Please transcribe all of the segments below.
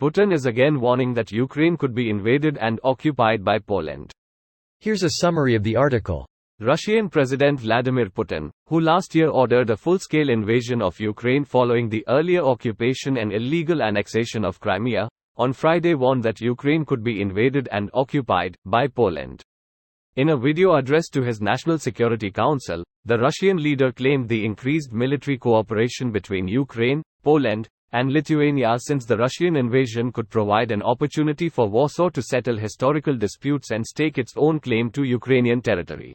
Putin is again warning that Ukraine could be invaded and occupied by Poland. Here's a summary of the article. Russian President Vladimir Putin, who last year ordered a full-scale invasion of Ukraine following the earlier occupation and illegal annexation of Crimea, on Friday warned that Ukraine could be invaded and occupied by Poland. In a video addressed to his National Security Council, the Russian leader claimed the increased military cooperation between Ukraine, Poland, and Lithuania since the Russian invasion could provide an opportunity for Warsaw to settle historical disputes and stake its own claim to Ukrainian territory.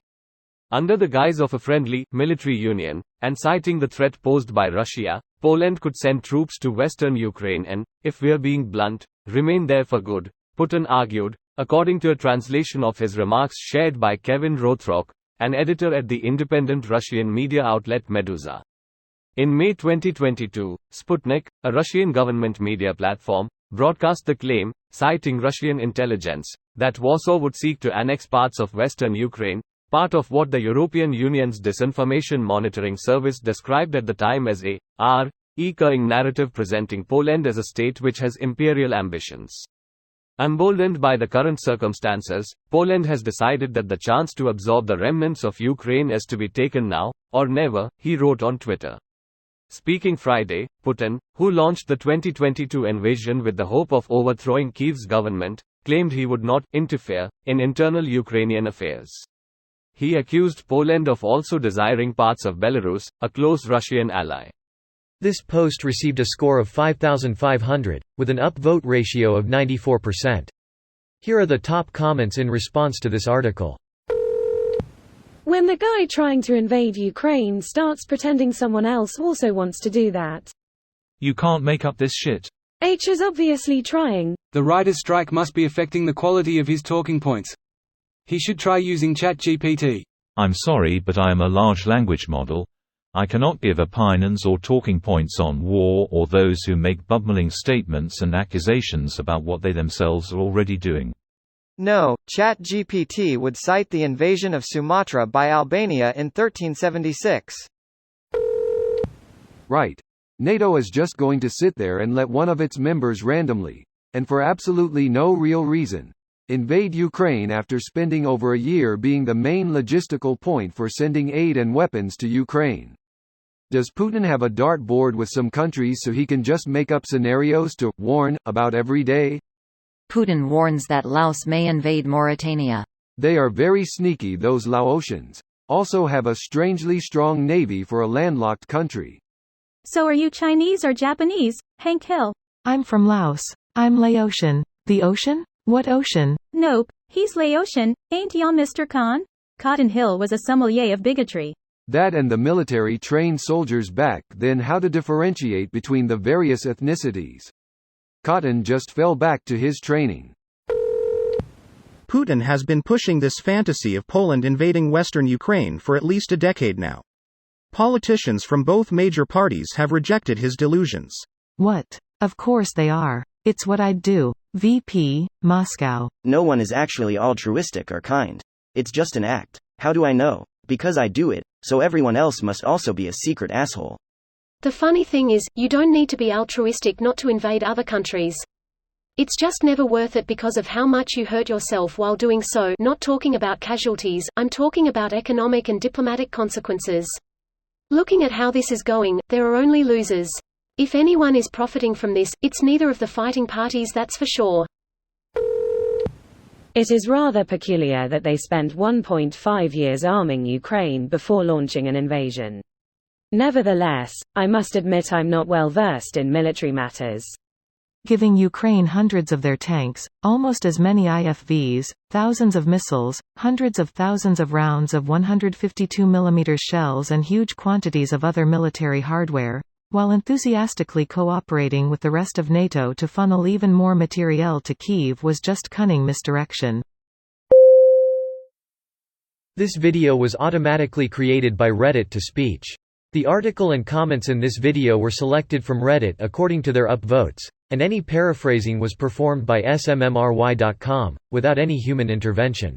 Under the guise of a friendly, military union, and citing the threat posed by Russia, Poland could send troops to western Ukraine and, if we're being blunt, remain there for good, Putin argued, according to a translation of his remarks shared by Kevin Rothrock, an editor at the independent Russian media outlet Meduza. In May 2022, Sputnik, a Russian government media platform, broadcast the claim, citing Russian intelligence, that Warsaw would seek to annex parts of western Ukraine, part of what the European Union's Disinformation Monitoring Service described at the time as a recurring narrative presenting Poland as a state which has imperial ambitions. Emboldened by the current circumstances, Poland has decided that the chance to absorb the remnants of Ukraine is to be taken now, or never, he wrote on Twitter. Speaking Friday, Putin, who launched the 2022 invasion with the hope of overthrowing Kyiv's government, claimed he would not interfere in internal Ukrainian affairs. He accused Poland of also desiring parts of Belarus, a close Russian ally. This post received a score of 5,500, with an upvote ratio of 94%. Here are the top comments in response to this article. When the guy trying to invade Ukraine starts pretending someone else also wants to do that. You can't make up this shit. H is obviously trying. The writer's strike must be affecting the quality of his talking points. He should try using ChatGPT. I'm sorry, but I am a large language model. I cannot give opinions or talking points on war or those who make bumbling statements and accusations about what they themselves are already doing. No, ChatGPT would cite the invasion of Sumatra by Albania in 1376. Right. NATO is just going to sit there and let one of its members randomly, and for absolutely no real reason, invade Ukraine after spending over a year being the main logistical point for sending aid and weapons to Ukraine. Does Putin have a dartboard with some countries so he can just make up scenarios to warn about every day? Putin warns that Laos may invade Mauritania. They are very sneaky, those Laotians. Also have a strangely strong navy for a landlocked country. So are you Chinese or Japanese, Hank Hill? I'm from Laos. I'm Laotian. The ocean? What ocean? Nope, he's Laotian, ain't ya, Mr. Khan? Cotton Hill was a sommelier of bigotry. That and the military trained soldiers back then how to differentiate between the various ethnicities. Cotton just fell back to his training. Putin has been pushing this fantasy of Poland invading western Ukraine for at least a decade now. Politicians from both major parties have rejected his delusions. What? Of course they are. It's what I'd do. VP, Moscow. No one is actually altruistic or kind. It's just an act. How do I know? Because I do it, so everyone else must also be a secret asshole. The funny thing is, you don't need to be altruistic not to invade other countries. It's just never worth it because of how much you hurt yourself while doing so. Not talking about casualties, I'm talking about economic and diplomatic consequences. Looking at how this is going, there are only losers. If anyone is profiting from this, it's neither of the fighting parties, that's for sure. It is rather peculiar that they spent 1.5 years arming Ukraine before launching an invasion. Nevertheless, I must admit I'm not well versed in military matters. Giving Ukraine hundreds of their tanks, almost as many IFVs, thousands of missiles, hundreds of thousands of rounds of 152mm shells and huge quantities of other military hardware, while enthusiastically cooperating with the rest of NATO to funnel even more materiel to Kyiv was just cunning misdirection. This video was automatically created by Reddit to speech. The article and comments in this video were selected from Reddit according to their upvotes, and any paraphrasing was performed by smmry.com, without any human intervention.